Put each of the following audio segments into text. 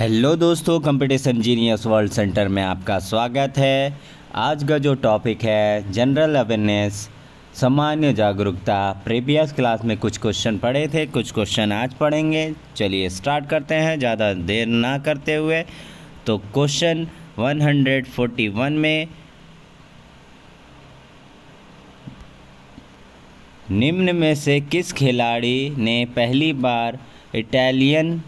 Hello दोस्तों, competition genius world centre में आपका स्वागत है। आज का जो टॉपिक है जनरल अवेयरनेस, सामान्य जागरूकता। प्रीवियस क्लास में कुछ क्वेश्चन पढ़े थे, कुछ क्वेश्चन आज पढ़ेंगे। चलिए स्टार्ट करते हैं ज़्यादा देर ना करते हुए। तो क्वेश्चन 141 में निम्न में से किस खिलाड़ी ने पहली बार इटालियन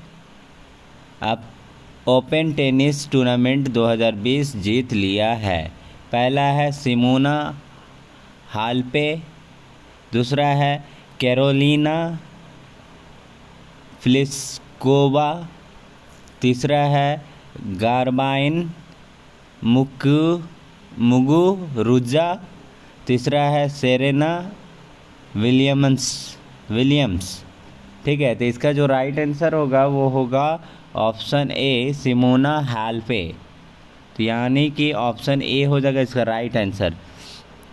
ओपन टेनिस टूर्नामेंट 2020 जीत लिया है? पहला है सिमोना हालेप, दूसरा है कैरोलिना प्लिस्कोवा, तीसरा है गार्बाइन मुगुरुजा, तीसरा है सेरेना विलियम्स। ठीक है, तो इसका जो राइट आंसर होगा वो होगा ऑप्शन ए सिमोना हालेप। तो यानी कि ऑप्शन ए हो जाएगा इसका राइट आंसर।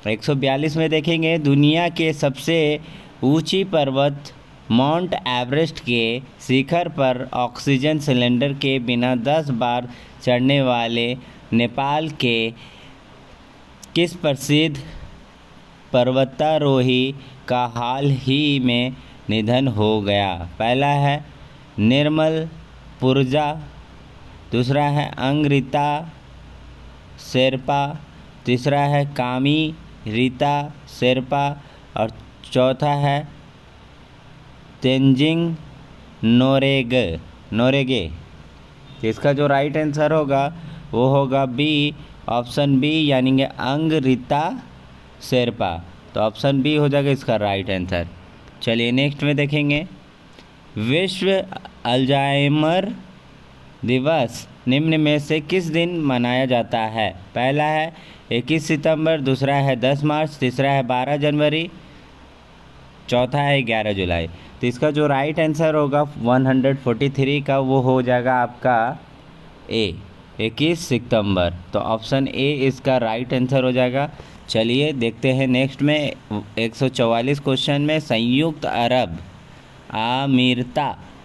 142 में देखेंगे, दुनिया के सबसे ऊंची पर्वत माउंट एवरेस्ट के शिखर पर ऑक्सीजन सिलेंडर के बिना 10 बार चढ़ने वाले नेपाल के किस प्रसिद्ध पर्वतारोही का हाल ही में निधन हो गया? पहला है निर्मल पुरजा, दूसरा है अंगरीता शेरपा, तीसरा है कामी रीता शेरपा और चौथा है तेंजिंग नोरेगे। इसका जो राइट आंसर होगा वो होगा बी, ऑप्शन बी, यानी कि अंगरीता शेरपा। तो ऑप्शन बी हो जाएगा इसका राइट आंसर। चलिए नेक्स्ट में देखेंगे, विश्व अल्जाइमर दिवस निम्न में से किस दिन मनाया जाता है? पहला है 21 सितंबर, दूसरा है 10 मार्च, तीसरा है 12 जनवरी, चौथा है 11 जुलाई। तो इसका जो राइट आंसर होगा 143 का वो हो जाएगा आपका ए, 21 सितंबर। तो ऑप्शन ए इसका राइट आंसर हो जाएगा। चलिए देखते हैं नेक्स्ट में 144 क्वेश्चन में, संयुक्त अरब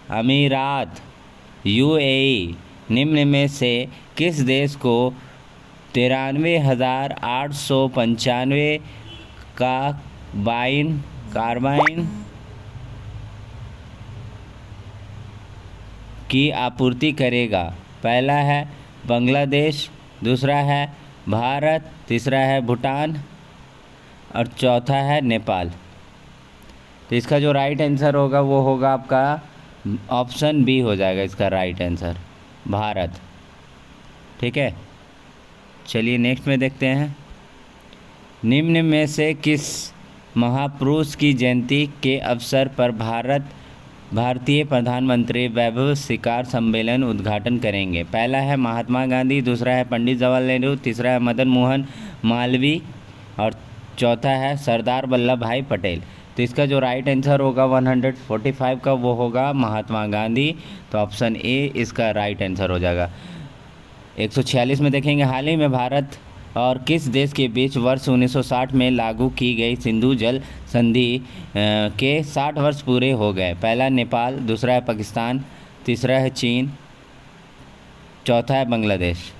अमीरात यूएई निम्न में से किस देश को 93,895 का कार्बाइन की आपूर्ति करेगा? पहला है बांग्लादेश, दूसरा है भारत, तीसरा है भूटान और चौथा है नेपाल। तो इसका जो राइट आंसर होगा वो होगा आपका ऑप्शन बी हो जाएगा इसका राइट आंसर, भारत। ठीक है, चलिए नेक्स्ट में देखते हैं, निम्न में से किस महापुरुष की जयंती के अवसर पर भारतीय प्रधानमंत्री वैभव शिखर सम्मेलन उद्घाटन करेंगे? पहला है महात्मा गांधी, दूसरा है पंडित जवाहरलाल नेहरू, तीसरा है मदन मोहन मालवीय और चौथा है सरदार वल्लभ भाई पटेल। तो इसका जो राइट आंसर होगा 145 का वो होगा महात्मा गांधी। तो ऑप्शन ए इसका राइट आंसर हो जाएगा। 146 में देखेंगे, हाल ही में भारत और किस देश के बीच वर्ष 1960 में लागू की गई सिंधु जल संधि के 60 वर्ष पूरे हो गए? पहला नेपाल, दूसरा है पाकिस्तान, तीसरा है चीन, चौथा है बांग्लादेश।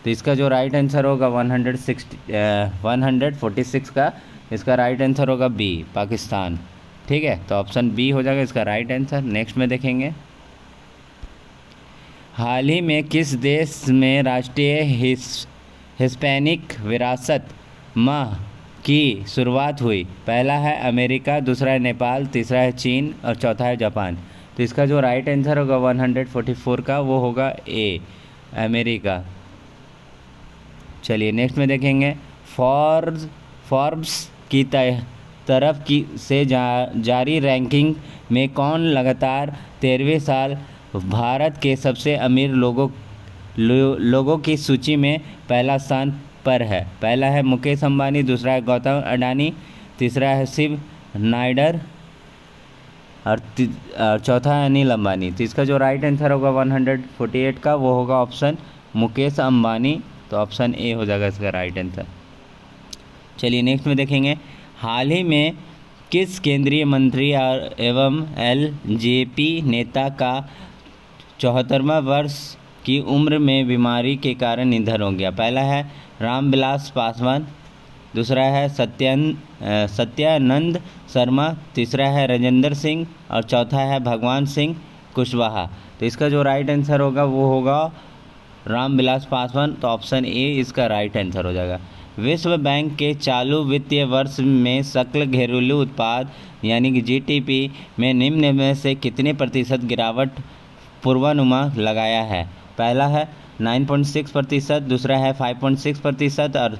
तो इसका जो राइट आंसर होगा 146 का इसका राइट आंसर होगा बी, पाकिस्तान। ठीक है, तो ऑप्शन बी हो जाएगा इसका राइट आंसर। नेक्स्ट में देखेंगे, हाल ही में किस देश में राष्ट्रीय हिस्पैनिक विरासत माह की शुरुआत हुई? पहला है अमेरिका, दूसरा है नेपाल, तीसरा है चीन और चौथा है जापान। तो इसका जो राइट आंसर होगा 144 का वो होगा ए, अमेरिका। चलिए नेक्स्ट में देखेंगे, फॉर्ब्स की तरफ से जारी रैंकिंग में कौन लगातार 13वें साल भारत के सबसे अमीर लोगों की सूची में पहला स्थान पर है? पहला है मुकेश अंबानी, दूसरा है गौतम अडानी, तीसरा है शिव नाइडर और चौथा है अनिल अंबानी। तो इसका जो राइट आंसर होगा 148 का वो होगा ऑप्शन मुकेश अंबानी। तो ऑप्शन ए हो जाएगा इसका राइट आंसर। चलिए नेक्स्ट में देखेंगे, हाल ही में किस केंद्रीय मंत्री एवं एलजेपी नेता का 74वां वर्ष की उम्र में बीमारी के कारण निधन हो गया। पहला है रामविलास पासवान, दूसरा है सत्यानंद शर्मा, तीसरा है राजेंद्र सिंह और चौथा है भगवान सिंह कुशवाहा। तो इसका जो राइट आंसर होगा वो होगा रामविलास पासवान। तो ऑप्शन ए इसका राइट आंसर हो जाएगा। विश्व बैंक के चालू वित्तीय वर्ष में सकल घरेलू उत्पाद यानी कि जीडीपी में निम्न में से कितने प्रतिशत गिरावट पूर्वानुमान लगाया है? पहला है 9.6%, दूसरा है 5.6% और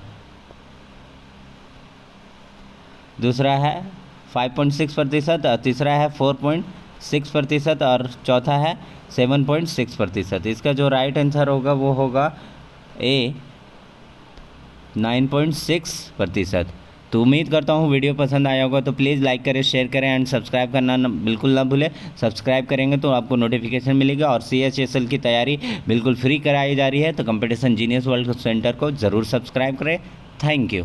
दूसरा है 5.6% और तीसरा है 4.6% और चौथा है 7.6%। इसका जो राइट आंसर होगा वो होगा ए 9.6%। तो उम्मीद करता हूँ वीडियो पसंद आया होगा, तो प्लीज़ लाइक करें, शेयर करें एंड सब्सक्राइब करना बिल्कुल ना भूलें। सब्सक्राइब करेंगे तो आपको नोटिफिकेशन मिलेगा। और CHSL की तैयारी बिल्कुल फ्री कराई जा रही है, तो कंपटीशन जीनियस वर्ल्ड सेंटर को ज़रूर सब्सक्राइब करें। Thank you.